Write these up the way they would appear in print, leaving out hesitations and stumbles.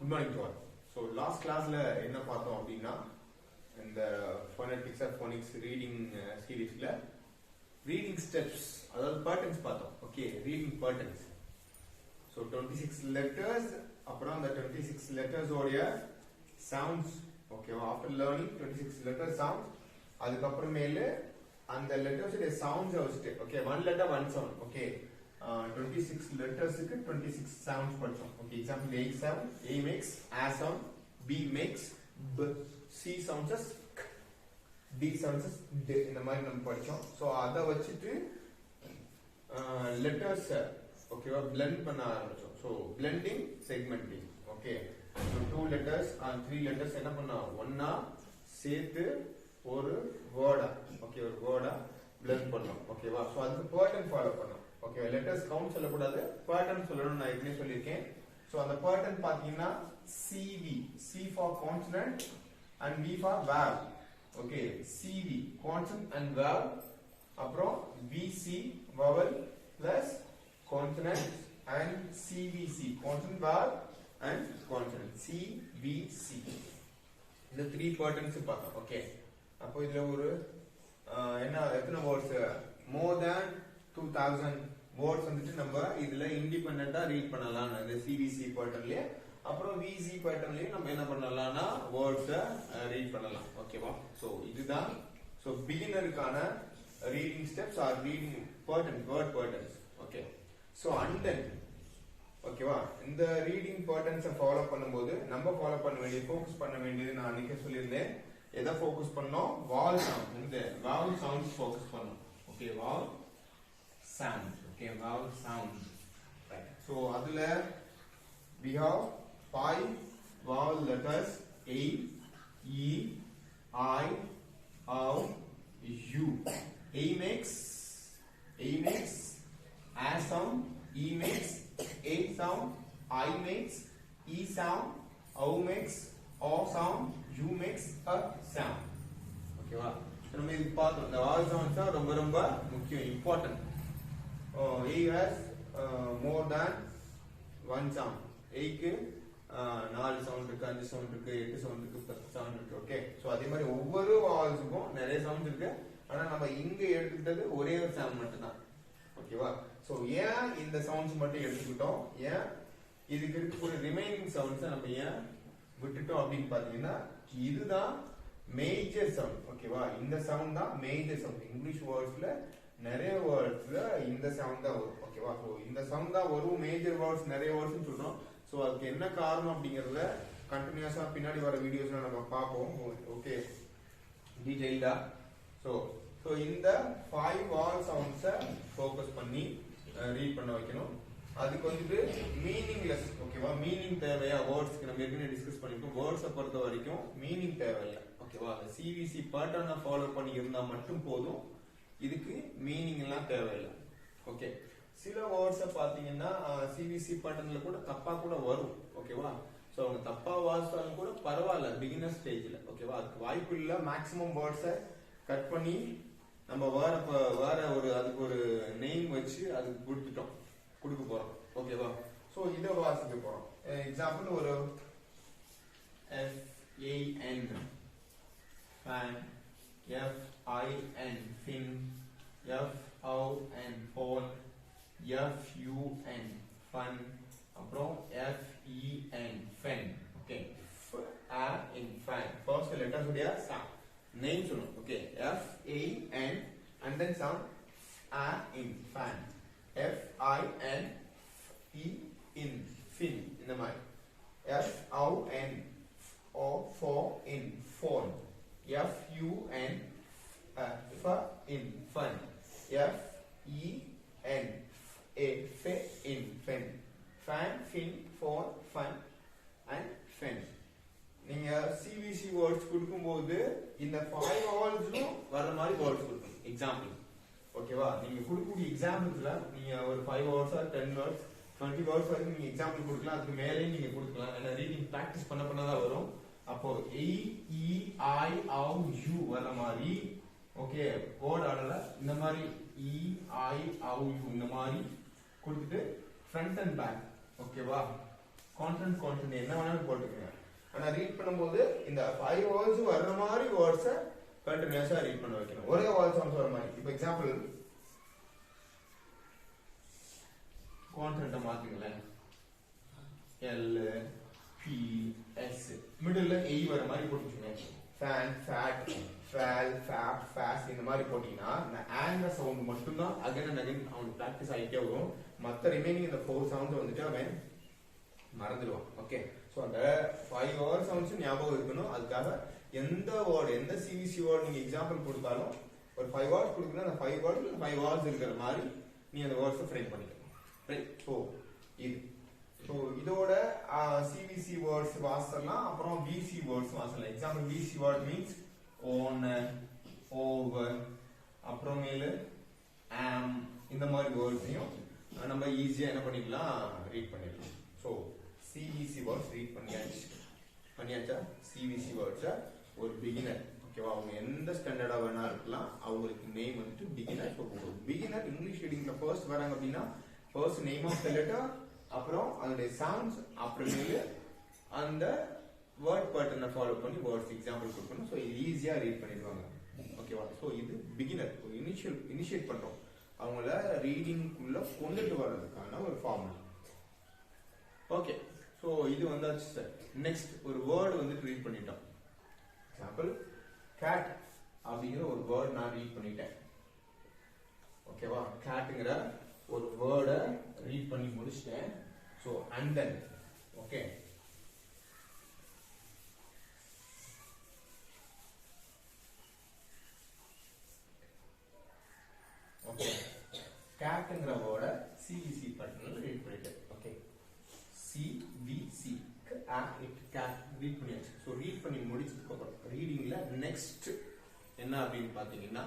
Good morning to all. So last class la enna paathom appadina இந்த phonetics or phonics reading series la reading steps adhaadu patterns paathom. Okay, reading patterns. So 26 letters appuram the 26 letters oda sounds. Okay, after learning 26 letter sounds adukapramele and the letters oda sounds avasthe. Okay, one letter one sound. Okay, 26 letters ku 26 sounds padchom. Okay, example A sound, A makes A sound, B makes B, C sounds as K, D sounds as D. இந்த மாதிரி நம்ம படிச்சோம். So அத வச்சிட்டு letters ஓகேவா blend பண்ண ஆரம்பிச்சோம். So blending, segmenting. Okay, so two letters and three letters என்ன பண்ணா ஒண்ணா சேர்த்து ஒரு வேர்டா ஓகே ஒரு வேர்டா blend பண்ணோம். ஓகேவா? So அதுக்கு pattern ஃபாலோ பண்ணோம். ஓகே, letters count சொல்லக்கூடாது, pattern சொல்லணும். நான் ஏற்கனவே சொல்லியிருக்கேன். So அந்த pattern பாத்தீங்கன்னா CV, C for consonant and V for vowel. Okay, CV consonant and vowel, அப்புறம் VC vowel plus consonant and CVC consonant vowel and consonant CVC. இந்த three patterns பார்த்தோம். ஓகே, அப்போ இதுல ஒரு என்ன எத்தனை words more than 2000 words வந்துட்டு நம்ம இதுல இண்டிபெண்டன்ட்டா ரீட் பண்ணலாம். இந்த CVC பேட்டர்ன்லயே அப்புறம் VC பேட்டர்ன்லயே நம்ம என்ன பண்ணலாம்னா வேர்ட்ஸ் ரீட் பண்ணலாம். ஓகேவா? சோ இதுதான் சோ பிகினருக்கான reading steps or reading pattern word patterns. Okay, so and then ஓகேவா இந்த ரீடிங் பேட்டர்ன்ஸை ஃபாலோ பண்ணும்போது நம்ம ஃபாலோ பண்ண வேண்டிய ஃபோக்கஸ் பண்ண வேண்டியது நான் அன்னைக்கு சொல்லியிருந்தேன். எதை ஃபோக்கஸ் பண்ணோம்? Vowel sound. இந்த வாவல் சவுண்ட்ஸ் ஃபோக்கஸ் பண்ணோம். Okay, vowel sound. Okay, vowel sound. Right. So adula we have 5 vowel letters: A, E, I, O, U. A makes A sound, E makes A sound, I makes E sound, O makes O sound, U makes a sound. Okay va? So நம்ம இது பார்த்தோம். இந்த vowel sounds தான் ரொம்ப ரொம்ப முக்கியம், important. A has more than one sound. A க்கு 4 sound இருக்கு, 5 சவுண்ட் இருக்கு, 8 சவுண்ட் இருக்கு, 10 சவுண்ட் இருக்கு. ஓகே, சோ அதே மாதிரி ஒவ்வொரு வாவல்ஸ்க்கும் நிறைய சவுண்ட் இருக்கு. ஆனா நம்ம இங்க எடுத்துக்கிட்டது ஒரே ஒரு சவுண்ட் மட்டும் தான். ஓகேவா? சோ ஏன் இந்த சவுண்ட்ஸ் மட்டும் எடுத்துக்கிட்டோம், ஏன் இதுக்கு இருக்கக்கூடிய ரிமைனிங் சவுண்ட்ஸ் நம்ம ஏன் விட்டுட்டோம் அப்படின்னு பாத்தீங்கன்னா இதுதான் மேஜர் சவுண்ட். ஓகேவா? இந்த சவுண்ட் தான் மேஜர் சவுண்ட். இங்கிலீஷ் வேர்ட்ஸ்ல நிறைய வேர்ட்ஸ்ல இந்த சவுண்ட் தான் வரும். ஓகேவா? சோ இந்த சவுண்ட் தான் வரும். மேஜர் வேர்ட்ஸ் நிறைய வேர்ட்ஸ் சொல்றோம். சோ அதுக்கு என்ன காரணம் அப்படிங்கறத கண்டினியூஸா பின்னாடி வர வீடியோஸ்ல நம்ம பார்ப்போம். ஓகே, டீடைல்டா. சோ இந்த 5 வாவல் சவுண்ட்ஸை ஃபோக்கஸ் பண்ணி ரீட் பண்ண வைக்கணும். அதுக்கு வந்துட்டு மீனிங்லெஸ். ஓகேவா? மீனிங் தேவையா வேர்ட்ஸ்க்கு? நம்ம ஏற்கனவே டிஸ்கஸ் பண்ணிருக்கோம். வேர்ட்ஸை பொறுத்த வரைக்கும் மீனிங் தேவையில்லை. ஓகேவா? சிவிசி பேட்டர்னை ஃபாலோ பண்ணி இருந்தா மட்டும் போதும். இதுக்கு மீனிங் எல்லாம் தேவையில்லை. ஓகே, சில வேர்ட்ஸை பாத்தீங்கன்னா சிவிசி பேட்டர்ன்ல கூட தப்பா கூட வரும். ஓகேவா? சோ அவங்க தப்பா வாசிச்சாலும் கூட பரவாயில்ல பிகினர் ஸ்டேஜ்ல. ஓகேவா? அதுக்கு வாய்ப்பு இல்ல. மேக்ஸிமம் வேர்ட்ஸை கட் பண்ணி நம்ம வேற ஒரு அதுக்கு ஒரு நேம் வச்சு அதுக்கு கொடுக்க போறோம். ஓகேவா? சோ இத வாசிக்க போறோம். எக்ஸாம்பிள் ஒரு FAN fan, FIN fin, FON phone, FUN fun, அப்புறம் FEN fen. Okay, in fan. First letters உடைய sound name சொல்லணும். Okay, FAN and then sound in fan, FIN in fin. இந்த மாதிரி FON for in phone, FUN in fun, FEN in fun, fan, fin, phone, fun and fen. நீங்க CVC words கொடுக்கும்போது இந்த 5 வாவல்ஸும் வர மாதிரி words கொடுக்கணும். Example. ஓகேவா? நீங்க கொடுக்கக்கூடிய எக்ஸாம்பிள்ஸ்ல நீங்க ஒரு 5 வேர்ட்ஸ் ஆர் 10 வேர்ட்ஸ் 20 வேர்ட்ஸ் வரைக்கும் நீங்க எக்ஸாம்பிள் கொடுக்கலாம். அதுக்கு மேலேயும் நீங்க கொடுக்கலாம். ஏன்னா ரீடிங் பிராக்டிஸ் பண்ணதான் வரும். அப்போ A, E, I, O, U வர மாதிரி ஓகே வேர்ட் ஆர்டர்ல இந்த மாதிரி E, I, O, U இந்த மாதிரி கொடுத்துட்டு ஃப்ரண்ட் அண்ட் பேக். ஓகேவா? கான்சனன்ட் என்ன வேணாலும் போட்டுக்கங்க. ஆனா ரீட் பண்ணும்போது இந்த 5 வேர்ட்ஸ் வர்ற மாதிரி வேர்ட்ஸை கண்டினியூஸா ரீட் பண்ண வைக்கணும். ஒரே வேர்ட் சவுண்ட்ஸ் வர மாதிரி. இப்போ எக்ஸாம்பிள் கான்சனன்ட்டை மாத்துங்களேன். L B S middle A வர மாதிரி போட்டுச்சுங்க. Fan fat fail fab face இந்த மாதிரி போட்டீங்கன்னா இந்த ஆங்கிற சவுண்ட் மட்டும் தான் அகைன் அண்ட் அகைன் அவனுக்கு ப்ராக்டிஸ் ஆகிட்டே வரும். மற்ற ரிமைனிங் இந்த 4 சவுண்ட்ஸ் வந்துட்டு அவன் மறந்துடுவான். ஓகே, ஸோ அந்த 5 வேர்ட் சவுண்ட்ஸ் ஞாபகம் இருக்கணும். அதுக்காக எந்த வேர்டு எந்த சிவிசி வேர்டு நீங்க எக்ஸாம்பிள் கொடுத்தாலும் ஒரு 5 வேர்ட்ஸ் கொடுக்கணும். அந்த 5 வேர்ட்ஸ் 5 வேர்ட்ஸ் இருக்கிற மாதிரி நீ அந்த வேர்ட்ஸை ஃப்ரேம் பண்ணிக்கணும். ரைட், ஸோ இது ஸோ இதோட சிவிசி வேர்ட்ஸ் வாசலாம். அப்புறம் விசி வேர்ட்ஸ் வாசலாம். எக்ஸாம்பிள் விசி வேர்ட் மீன்ஸ் ஓன் ஓவர் அப்புறமேலு ஆம் இந்த மாதிரி வேர்ட்ஸையும் நம்ம ஈஸியாக என்ன பண்ணிக்கலாம் ரீட் பண்ணிடலாம். ஸோ சிவிசி வேர்ட்ஸ் ரீட் பண்ணியாச்சா? சிவிசி வேர்ட்ஸை ஒரு பிகினர், ஓகேவா, அவங்க எந்த ஸ்டாண்டர்டா வேணா இருக்கலாம், அவங்களுக்கு நேம் வந்துட்டு பிகினர். பிகினர் இங்கிலீஷ் ரீடிங்ல ஃபர்ஸ்ட் வராங்க அப்படின்னா first name of the letter, அப்புறம் அதோடைய சவுண்ட்ஸ், அப்புறமேலு அந்த வேர்ட் பேட்டர்னை ஃபாலோ பண்ணி வேர்ட்ஸ் எக்ஸாம்பிள் கொடுக்கணும். ஸோ ஈஸியா ரீட் பண்ணிடுவாங்க. ஓகேவா? ஸோ இது பிகினர் இனிஷியேட் பண்றோம், அவங்கள ரீடிங்குள்ள கொண்டுட்டு வர்றதுக்கான ஒரு ஃபார்முலா. ஓகே, ஸோ இது வந்தாச்சு சார். நெக்ஸ்ட் ஒரு வேர்டு வந்துட்டு ரீட் பண்ணிட்டோம். எக்ஸாம்பிள் கேட் அப்படிங்கிற ஒரு வேர்ட் நான் ரீட் பண்ணிட்டேன். ஓகேவா? கேட்டுங்கிற ஒரு வேர்டை ரீட் பண்ணி முடிச்சிட்டேன். So and then okay okay கேட்ங்கிற வேர்டை சிவிசி பட்டன்ல ரீட் பண்ணிட்டேன். ஓகே, சிவிசி கேட் ரீட் பண்ணியாச்சு. ஸோ ரீட் பண்ணி முடிச்சதுக்கு அப்புறம் ரீடிங்ல நெக்ஸ்ட் என்ன அப்படின்னு பாத்தீங்கன்னா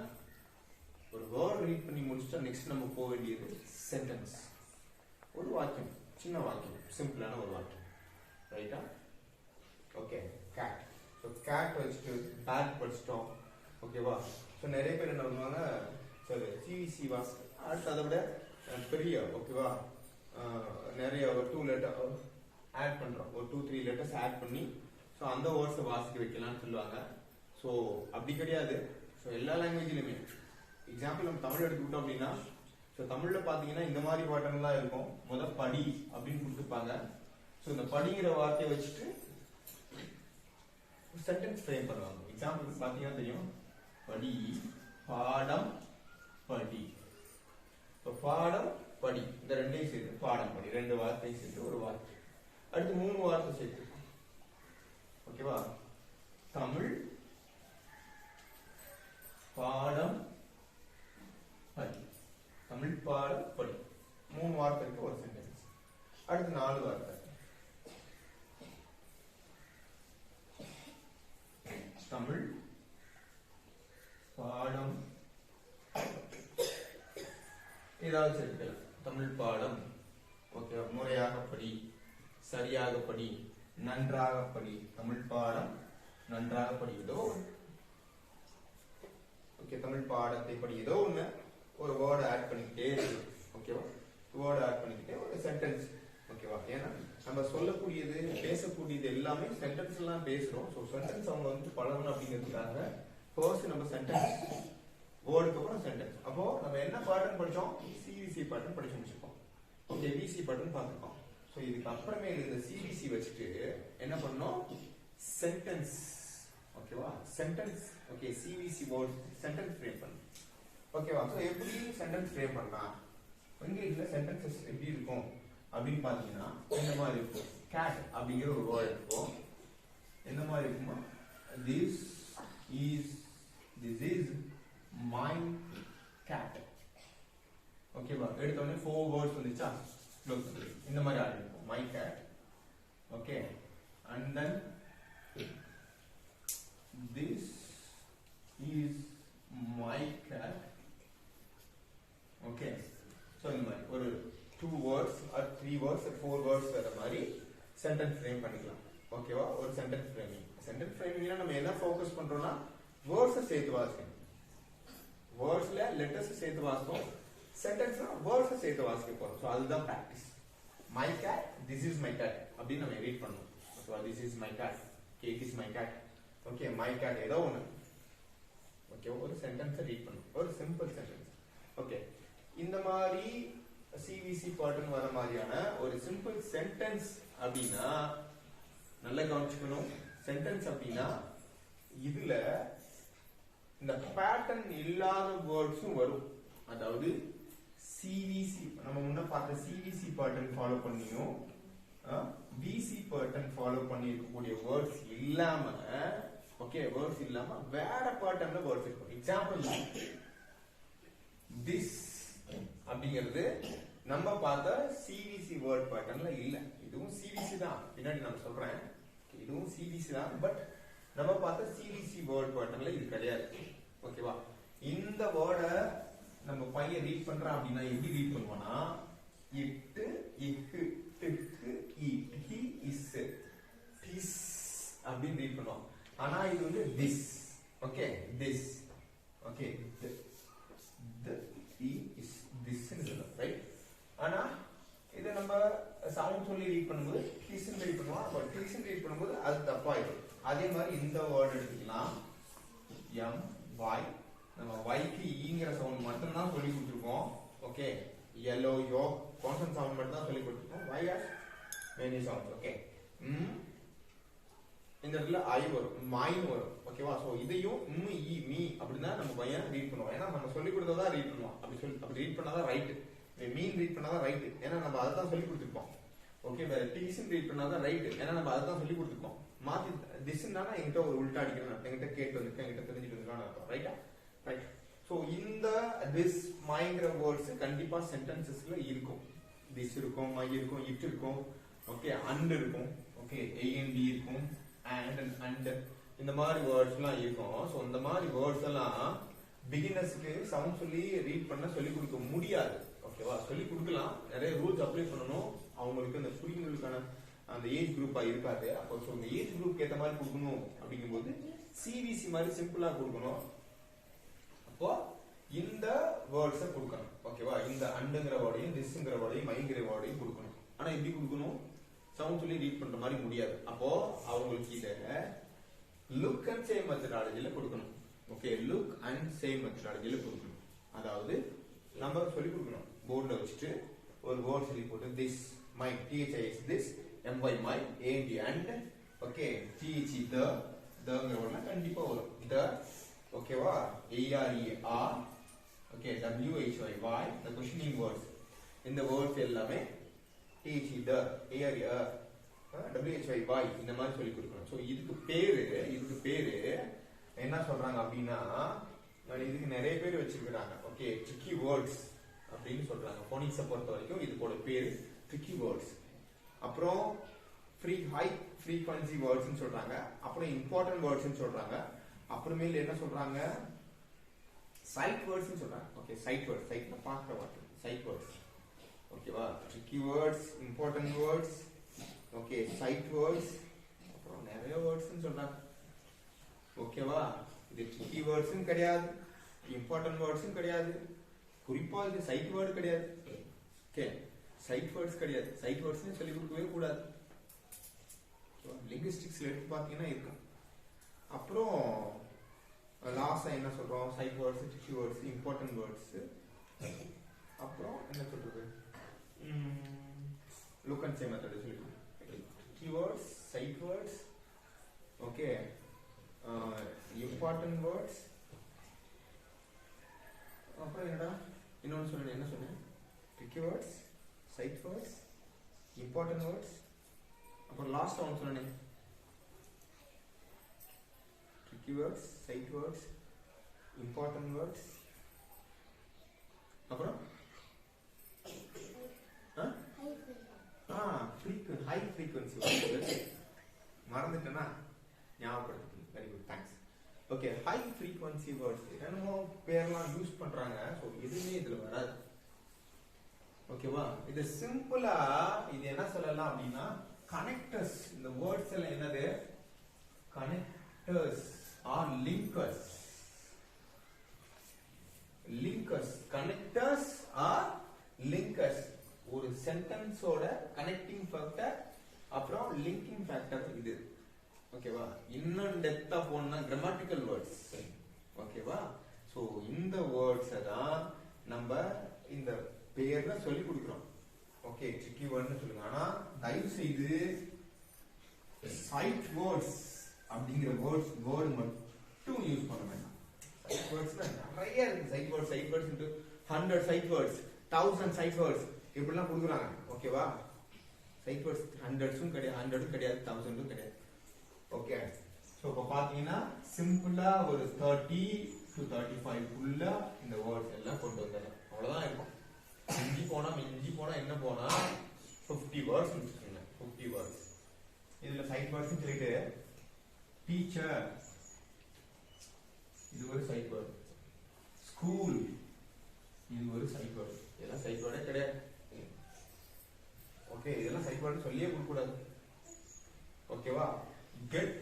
ஒரு வேர்ட் ரீட் பண்ணி முடிச்சுட்டா நெக்ஸ்ட் நம்ம போக வேண்டியது சென்டென்ஸ். ஒரு வாக்கியம், சின்ன வாக்கியம், சிம்பிளான ஒரு வாக்கியம். ரைட்டா? Okay, cat. ஸோ கேட் வச்சுட்டு பேட் படிச்சிட்டோம். ஓகேவா? ஸோ நிறைய பேர் என்ன பண்ணுவாங்க, சரி சிவிசி வாஸ் அடுத்து அதை விட பெரிய, ஓகேவா, நிறைய ஒரு 2 லெட்டர் ஆட் பண்றோம், ஒரு 2-3 லெட்டர்ஸ் ஆட் பண்ணி ஸோ அந்த வேர்ட்ஸை வாசிக்க வைக்கலாம்னு சொல்லுவாங்க. ஸோ அப்படி கிடையாது. ஸோ எல்லா லாங்குவேஜ்லையுமே எக்ஸாம்பிள் நம்ம தமிழ் எடுத்துக்கிட்டோம் அப்படின்னா, ஸோ தமிழ்ல பாத்தீங்கன்னா இந்த மாதிரி பேட்டர்ன்லாம் இருக்கும். முதல் படி அப்படின்னு கொடுத்துருப்பாங்க. ஸோ இந்த படிங்கிற வார்த்தையை வச்சுட்டு சென்டென்ஸ் ஃப்ரேம் பண்ணுவாங்க. எக்ஸாம்பிள் பாத்தீங்கன்னா தெரியும், படி, பாடம், படி. ஸோ பாடம், படி இந்த ரெண்டையும் சேர்த்து பாடம், படி 2 வார்த்தையும் சேர்த்து ஒரு வார்த்தை. அடுத்து 3 வார்த்தை சேர்த்து. ஓகேவா? தமிழ், பாடம், படி. தமிழ், பாடம், படி 3 வார்த்தைக்கு ஒரு சென்டென்ஸ். அடுத்து 4 வார்த்தை. தமிழ், பாடம், ஏதாவது சேர்த்துக்கலாம். தமிழ் பாடம், ஓகே, முறையாக படி, சரியாக படி, நன்றாக படி. தமிழ் பாடம், நன்றாக படி, ஏதோ ஓகே, தமிழ் பாடத்தை படி, ஏதோ ஒண்ணு ஒரு வேர்டு ஆட் பண்ணிக்கிட்டே இருக்கு. ஓகேவா? வேர்டு ஆட் பண்ணிக்கிட்டே ஒரு சென்டென்ஸ். ஓகேவா? ஏன்னா நம்ம சொல்லக்கூடியது பேசக்கூடியது எல்லாமே சென்டென்ஸ் எல்லாம் பேசுறோம். ஸோ சென்டென்ஸ் அவங்க வந்து பழகணும் அப்படிங்கிறதுக்காக ஃபர்ஸ்ட் நம்ம சென்டென்ஸ், வேர்டுக்கு அப்புறம் சென்டென்ஸ். அப்போ நம்ம என்ன பேட்டர்ன் படிச்சோம்? சிவிசி பேட்டர்ன் படிச்சு முடிச்சிருக்கோம். ஓகே, விசி பேட்டர்ன் பார்த்துருக்கோம். ஸோ இதுக்கு அப்புறமே இந்த சிவிசி வச்சுட்டு என்ன பண்ணோம்? சென்டென்ஸ். ஓகேவா? Sentence. Okay, CVC word sentence frame பண்ணணும். ஓகேவா? ஸோ எப்படி சென்டென்ஸ் ஃப்ரேம் பண்ணலாம்? இங்கிலீஷ்ல சென்டென்சஸ் எப்படி இருக்கும் அப்படின்னு பாத்தீங்கன்னா இந்த மாதிரி இருக்கும். கேட் அப்படிங்கிற ஒரு வேர்ட் இருக்கும். எந்த மாதிரி இருக்குமா, திஸ் இஸ் மை கேட். ஓகேவா? எடுத்தோடனே 4 வேர்ட்ஸ் வந்துச்சா, இந்த மாதிரி ஆரம்பிக்கும். My cat. Okay, and then this is my cat. Okay, so இந்த மாதிரி ஒரு 2 வேர்ட்ஸ் ஆர் 3 வேர்ட்ஸ் 4 வேர்ட்ஸ் வர மாதிரி சென்டென்ஸ் ஃப்ரேம் பண்ணிக்கலாம். ஓகேவா? ஒரு சென்டென்ஸ் ஃப்ரேமிங். சென்டென்ஸ் ஃப்ரேமிங்னா நம்ம என்ன ஃபோக்கஸ் பண்றோம்னா வேர்ட்ஸை சேர்த்து வாசிக்கணும். வேர்ட்ஸ்ல லெட்டர்ஸ் சேர்த்து வாசிப்போம், சென்டென்ஸ்னா வேர்ட்ஸை சேர்த்து வாசிக்க போறோம். ஸோ அதுதான் practice. my cat, this is my cat அப்படி நம்ம ரீட் பண்ணனும் ஓகேவா this is my cat okay it is my cat okay my cat ஏதோ ஒன்னு ஓகே ஒரு சென்டென்ஸ் ரீட் பண்ணனும் ஒரு சிம்பிள் சென்டென்ஸ் ஓகே இந்த மாதிரி சிவிசி பாட்டர்ன் வர மாதிரியான ஒரு சிம்பிள் சென்டென்ஸ் அப்படினா நல்லா கவனிச்சுக்கணும் சென்டென்ஸ் அப்படினா இதுல இந்த பேட்டர்ன் இல்லாத வேர்ட்ஸும் வரும் அதாவது சிவிசி நம்ம முன்ன பார்த்த சிவிசி பேட்டர்ன் ஃபாலோ பண்ணியும் விசி பேட்டர்ன் ஃபாலோ பண்ணி இருக்கக்கூடிய வேர்ட்ஸ் இல்லாம ஓகே வேர்ட்ஸ் இல்லாம வேற பேட்டர்ன்ல வேர்ட்ஸ் இருக்கும் எக்ஸாம்பிள் this அப்படிங்கிறது நம்ம பார்த்த சிவிசி வேர்ட் பேட்டர்ன்ல இல்ல இதுவும் சிவிசி தான் பின்னாடி நான் சொல்றேன் இதுவும் சிவிசி தான் பட் நம்ம பார்த்த சிவிசி வேர்ட் பேட்டர்ன்ல இது கிடையாது ஓகேவா இந்த வேர்டை நம்ம பையன் ரீட் பண்றான் அப்படின்னா எப்படி ரீட் பண்ணுவானா இட்டு இக்கு திக்கு ஈட் ஹி இஸ் திஸ் அப்படின்னு ரீட் பண்ணுவான் ஆனா இது வந்து this okay this okay the he is this right ஆனா இத நம்ம சவுண்ட் சொல்லி ரீட் பண்ணும்போது his ன்னு ரீட் பண்ணுவோம் பட் his ன்னு ரீட் பண்ணும்போது அது தப்பா இருக்கும் அதே மாதிரி இந்த வேர்ட் எடுத்துக்கலாம் m y நம்ம y க்கு ஈங்கற சவுண்ட் மட்டும் தான் சொல்லி கொடுத்திருக்கோம் okay yellow yo consonant sound மட்டும் தான் சொல்லி கொடுத்திருக்கோம் y has many sounds okay இந்த இடத்துல ஐ வரும் மைன் வரும் ஓகேவா சோ இதையும் இ மீ அப்படினா நம்ம பையன் ரீட் பண்ணுவோம் ஏன்னா நம்ம சொல்லி கொடுத்ததா ரீட் பண்ணுவோம் அப்படி ரீட் பண்ணாதான் ரைட் மீன் ரீட் பண்ணாதான் ரைட் ஏன்னா நம்ம அதை தான் சொல்லி கொடுத்திருப்போம் ஓகே வேற டீசன் ரீட் பண்ணாதான் ரைட் ஏன்னா நம்ம அதை தான் சொல்லி கொடுத்திருப்போம் மாத்தி திஸ்னா என்கிட்ட ஒரு உல்டா அடிக்கிறேன் என்கிட்ட கேட்டு வந்து என்கிட்ட தெரிஞ்சிட்டு இருக்கான்னு அர்த்தம் ரைட்டா ரைட் சோ இந்த திஸ் மைங்கிற வேர்ட்ஸ் கண்டிப்பா சென்டென்சஸ்ல இருக்கும் திஸ் இருக்கும் மை இருக்கும் இட் இருக்கும் ஓகே அண்ட் இருக்கும் ஓகே a and d இருக்கும் and இந்த மாதிரி வேர்ட்ஸ் எல்லாம் இருக்கும் சோ இந்த மாதிரி வேர்ட்ஸ் எல்லாம் பிகினர்ஸ்க்கு சவுண்ட் சொல்லி ரீட் பண்ண சொல்லி கொடுக்க முடியாது ஓகேவா சொல்லி கொடுக்கலாம் நிறைய ரூல்ஸ் அப்ளை பண்ணனும் அவங்களுக்கு அந்த புரியுங்களுக்கான அந்த ஏஜ் குரூப்பா இருக்காது அப்போ சோ இந்த ஏஜ் குரூப்க்கு ஏத்த மாதிரி கொடுக்கணும் அப்படிங்கும்போது சிவிசி மாதிரி சிம்பிளா கொடுக்கணும் அப்போ இந்த வேர்ட்ஸ கொடுக்கணும் ஓகேவா இந்த அண்டுங்கற வேர்டையும் திஸ்ங்கற வேர்டையும் மைங்கற வேர்டையும் கொடுக்கணும் ஆனா எப்படி கொடுக்கணும் சவுண்ட் சொல்லி ரீட் பண்ற மாதிரி முடியாது அப்போ அவங்களுக்கு இத லுக் அண்ட் சே மெத்தடாலஜில கொடுக்கணும் ஓகே லுக் அண்ட் சே மெத்தடாலஜில கொடுக்கணும் அதாவது நம்ம சொல்லி கொடுக்கணும் போர்ட்ல வச்சிட்டு ஒரு வேர்ட் சொல்லி போட்டு this my this this my my and okay th the ங்கறவங்க கண்டிப்பா வரும் the ஓகேவா are okay why the questioning words இந்த வேர்ட்ஸ் எல்லாமே th the why இந்த மாதிரி சொல்லி கொடுக்கணும் சோ இதுக்கு பேரு என்ன சொல்றாங்க அப்படினா இதுக்கு நிறைய பேர் வச்சிருக்காங்க ஓகே ட்ரிக்கி வேர்ட்ஸ் அப்படினு சொல்றாங்க ஃபோனிக்ஸ் பொறுத்த வரைக்கும் இதுவோட பேரு ட்ரிக்கி வேர்ட்ஸ் அப்புறம் ஹை ஃப்ரீக்வென்சி வேர்ட்ஸ் னு சொல்றாங்க அப்புறம் இம்பார்ட்டன்ட் வேர்ட்ஸ் னு சொல்றாங்க அப்புறமேல என்ன சொல்றாங்க சைட் வேர்ட்ஸ் னு சொல்றாங்க ஓகே சைட் வேர்ட்ஸ் சைட்ல பார்க்குற வார்த்தை சைட் வேர்ட்ஸ் ஓகேவா tricky words important words okay sight words அப்புறம் நிறைய வேர்ட்ஸ் னு சொல்றாங்க ஓகேவா இது ட்ரிக்கி வேர்ட்ஸ் கிடையாது இம்பார்ட்டன்ட் வேர்ட்ஸ் கிடையாது குறிப்பா இது சைட் வேர்ட் கிடையாது ஓகே சைட் வேர்ட்ஸ் கிடையாது சைட் வேர்ட்ஸ் சொல்லி கொடுக்கவே கூடாது லிங்குஸ்டிக்ஸ்ல எடுத்து பாத்தீங்கன்னா இருக்கும் அப்புறம் லாஸ்டா என்ன சொல்றோம் sight words tricky words important words அப்புறம் என்ன சொல்றது லுக் அண்ட் சே மெத்தட் சொல்லி tricky words sight words okay important words அப்புறம் என்னடா இன்னொன்னு சொன்னேன் என்ன சொன்னேன் tricky words sight words important words அப்புறம் லாஸ்ட் ஒன்னு சொன்னேன் tricky words sight words important words அப்புறம் ஹை ஃப்ரீக்வென்சி மறந்துட்டேனா ஞாபகப்படுத்து very good thanks okay high frequency words என்னமோ பேர்லாம் யூஸ் பண்றாங்க சோ எதுவுமே இதுல வராது ஓகேவா இது சிம்பிளா இது என்ன சொல்லலாம் அப்படின்னா கனெக்டர்ஸ் இந்த வேர்ட்ஸ் எல்லாம் என்னது connectors or linkers connectors or linkers ஒரு சென்டென்ஸோட ஃபேக்டர் அப்புறம் லிங்கிங் ஃபேக்டர் இது ஓகேவா இன்னும் டெப்த் ஆஃப் ஒன்னா கிராமட்டிக்கல் வேர்ட்ஸ் ஓகேவா சோ இந்த வேர்ட்ஸ் தான் நம்ம இந்த பேர்ல சொல்லி கொடுக்கிறோம் ஓகே ட்ரிக்கி வேர்ட்னு சொல்லுங்க ஆனா தயவு செய்து சைட் வேர்ட்ஸ் அப்படிங்கிற வேர்டு மட்டும் யூஸ் பண்ண வேண்டாம் சைட் வேர்ட்ஸ்ல நிறைய இருக்கு sight words 100 sight words 1000 sight words இப்படிலாம் கொடுக்குறாங்க ஓகேவா சைட் வேர்ட்ஸ் 100ம் கிடையாது 100ம் கிடையாது 1000ம் கிடையாது ஓகே சோ இப்ப பாத்தீங்கன்னா சிம்பிளா ஒரு 30 to 35 குள்ள இந்த வேர்ட்ஸ் எல்லாம் கொண்டு வந்தேன் அவ்வளவுதான் இருக்கும் மிஞ்சி போனா என்ன போனா 50 வேர்ட்ஸ் வச்சுக்கோங்க 50 வேர்ட்ஸ் இதுல சைட் வேர்ட்ஸ் சொல்லிட்டு டீச்சர் இது ஒரு சைட் வேர்ட் ஸ்கூல் இது ஒரு சைட் வேர்ட் இதெல்லாம் சைட் வேர்டே கிடையாது ஓகே இதெல்லாம் சைட் வேர்ட் சொல்லியே கொடுக்க கூடாது ஓகேவா கெட்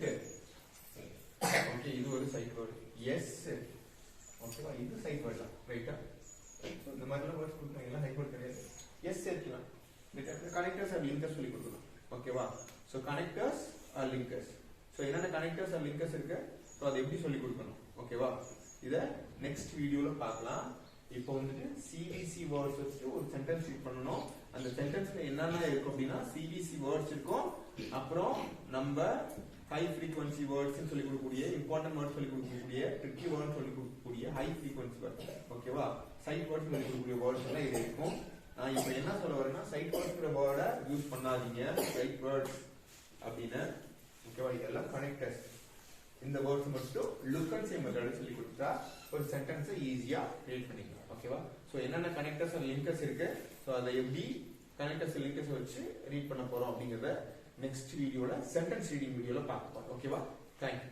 ஓகே இது ஒரு சைட் வேர்ட் எஸ் ஓகேவா இது சைட் வேர்ட் தான் ரைட்டா இந்த மாதிரிலாம் வேர்ட்ஸ் கொடுத்தாங்க எல்லாம் சைட் வேர்ட் கிடையாது எஸ் சேர்க்கலாம் கனெக்டர்ஸ் ஆர் லிங்கர்ஸ் சொல்லி கொடுக்கணும் ஓகேவா so connectors or linkers so என்னென்ன கனெக்டர்ஸ் ஆர் லிங்கர்ஸ் இருக்கு சோ அதை எப்படி சொல்லி கொடுக்கணும் ஓகேவா இத நெக்ஸ்ட் வீடியோல பார்க்கலாம் இப்போ வந்துட்டு சிபிசி வேர்ட்ஸ் வச்சு ஒரு சென்டென்ஸ் ரீட் பண்ணனும் அந்த சென்டென்ஸ்ல என்னென்ன இருக்கும் அப்படின்னா சிபிசி வேர்ட்ஸ் இருக்கும் அப்புறம் நம்ம ஹை ஃப்ரீக்வன்சி வேர்ட்ஸ் சொல்லி கொடுக்கக்கூடிய இம்பார்ட்டன்ட் வேர்ட்ஸ் சொல்லி கொடுக்கக்கூடிய ட்ரிக்கி வேர்ட்ஸ் சொல்லி கொடுக்கக்கூடிய ஹை ஃப்ரீக்வன்சி வேர்ட்ஸ் ஓகேவா சைட் வேர்ட்ஸ் சொல்லி கொடுக்கக்கூடிய வேர்ட்ஸ் எல்லாம் இது இருக்கும் நான் இப்போ என்ன சொல்ல வரேன்னா சைட் வேர்ட்ஸ்ங்கிற வேர்டை யூஸ் பண்ணாதீங்க சைட் வேர்ட்ஸ் அப்படின்னு ஓகேவா இதெல்லாம் கனெக்டர்ஸ் இந்த வேர்ட்ஸ் மட்டும் லுக் அண்ட் சே மெத்தட் சொல்லி கொடுத்தா ஒரு சென்டென்ஸை ஈஸியா ரீட் பண்ணிக்கலாம் ஓகேவா சோ என்னென்ன கனெக்டர்ஸ் அண்ட் லிங்கர்ஸ் இருக்கு சோ அதை எப்படி கனெக்டர்ஸ் லிங்கர்ஸ் வச்சு ரீட் பண்ண போறோம் அப்படிங்கறத நெக்ஸ்ட் வீடியோல சென்டென்ஸ் ரீடிங் வீடியோல பார்க்க போறோம் ஓகேவா தேங்க்யூ